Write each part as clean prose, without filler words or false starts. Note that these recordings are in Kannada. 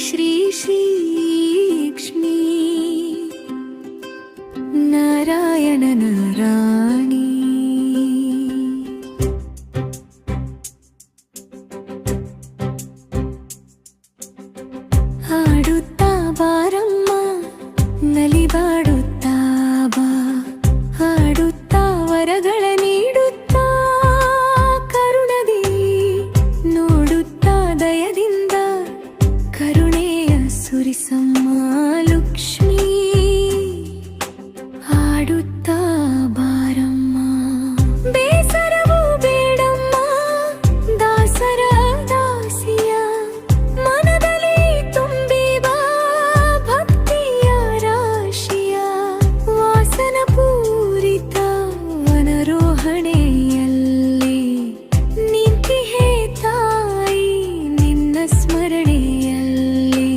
ಶ್ರೀ ಶ್ರೀಕ್ಷ್ಮೀ ನಾರಾಯಣನ ರಾಣಿ. ಹಾಡುತ್ತಾ ಬಾರಮ್ಮ ನಲಿಬಾಡುತ್ತಾ ಬಾ, ಹಾಡುತ್ತಾ ವರಗಳ ನೀಡುತ್ತಾ ಕರುಣದಿ, ನೋಡುತ್ತಾ ದಯದಿಂದ ಕರುಣೆಯ ಸುರಿಸಮ್ಮ ಲಕ್ಷ್ಮೀ. ಹಾಡುತ್ತಾ ಬಾರಮ್ಮ, ಬೇಸರವೂ ಬೇಡಮ್ಮ ದಾಸರ ದಾಸಿಯ, ಮನದಲ್ಲಿ ತುಂಬಿ ಬಾ ಭಕ್ತಿಯ ರಾಶಿಯ, ವಾಸನ ಪೂರಿತ ವನರೋಹಣೆಯಲ್ಲಿ ನಿಂತಿಹೇ ತಾಯಿ ನಿನ್ನ ಸ್ಮರಣೆಯಲ್ಲಿ.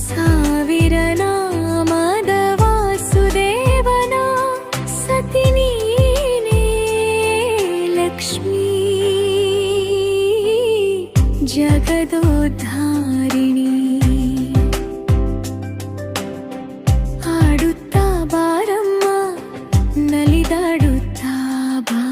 ಸಾವಿರ ನಾಮದ ವಾಸುದೇವನ ಸತಿ ನೀನೇ ಲಕ್ಷ್ಮೀ, ಜಗದೋದ್ಧಾರಿಣಿ. ಹಾಡುತ್ತಾ ಬಾರಮ್ಮ ನಲಿದಾಡುತ್ತಾ ಬಾ.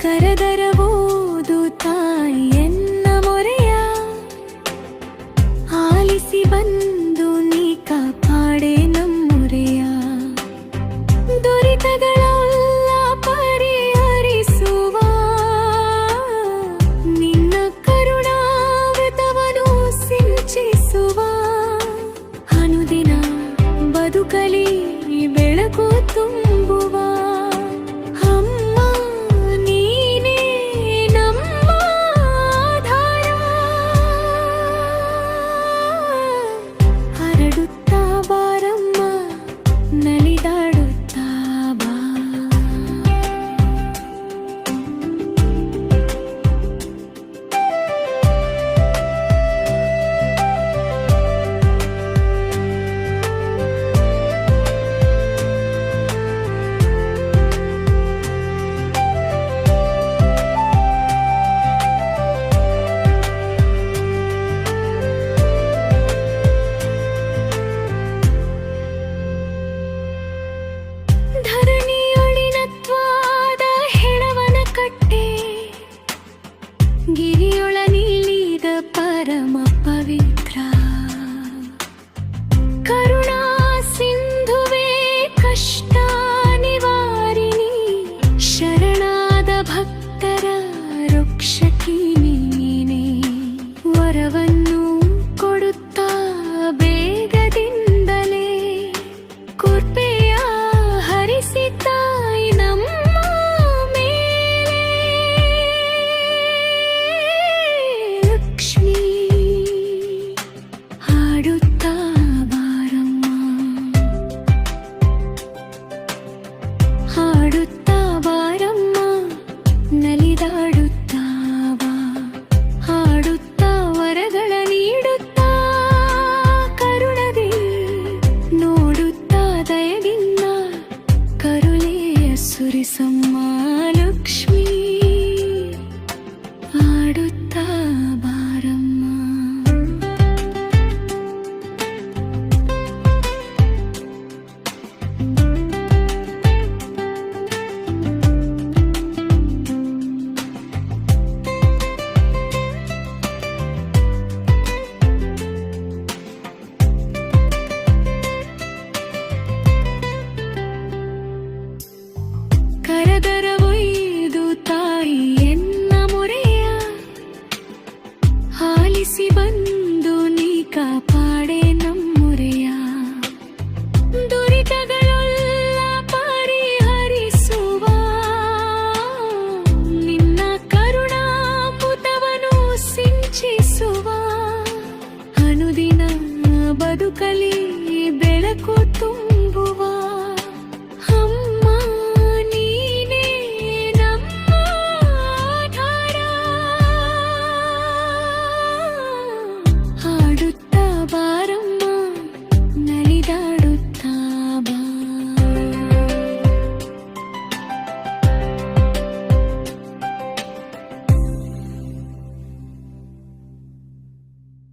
ಕರದರಬೋದು ತಾಯಿಯನ್ನ ಮೊರೆಯ, ಆಲಿಸಿ ಬಂದು ನೀ ಕಾಪಾಡೆ ನಮ್ಮೊರೆಯ. ದುರಿತಗಳೆಲ್ಲ ಪರಿಹರಿಸುವ ನಿನ್ನ ಕರುಣಾವೃತವನ್ನು ಸಿಂಚಿಸುವ, ಅನುದಿನ ಬದುಕಲಿ ಬೆಳಕು ತುಂಬುವ ಅಮ್ಮ ನೀನೇ ನಮ್ಮ ಆಧಾರ. ಹರಡುತ್ತಾ ಬಾರಮ್ಮ ನಲಿದಾಡುತ್ತಾ ಬಾ. ಧರಣಿಯೊಳಿನತ್ವಾದ ಹೆಣವನ ಕಟ್ಟೆ, ಗಿರಿಯೊಳ ನೀಲಿದ ಪರಮ ಪವಿತ್ರ. ಕರುಣಾ ಸಿಂಧುವೇ ಕಷ್ಟ ನಿವಾರಿಣಿ, ಶರಣಾದ ಭಕ್ತರ ರಕ್ಷಕಿ ನೀನೇ. ವರವನ್ನು ಕೊಡುತ್ತಾ ಬೇಗದಿಂದಲೇ ಕೃಪೆಯ ಹರಿಸಿ ತಾಯಿ ನಮ್ಮ ಮೇಲೆ. ಲಕ್ಷ್ಮೀ ಹಾಡುತ್ತಾ ಬಾರಮ್ಮ, ಹಾಡುತ್ತಾ ಬಾರಮ್ಮ ನಲಿದಾಡುತ್ತಾ ಬಾ. ಹಾಡುತ್ತಾ ವರಗಳ ನೀಡುತ್ತಾ ಕರುಣದಿ, ನೋಡುತ್ತಾ ದಯದಿಂದ ಕರುಣೆಯ ಸುರಿಸಮ್ಮ ಲಕ್ಷ್ಮೀ. ಹಾಡುತ್ತಾ ಬಾರಮ್ಮ. ಕರದರ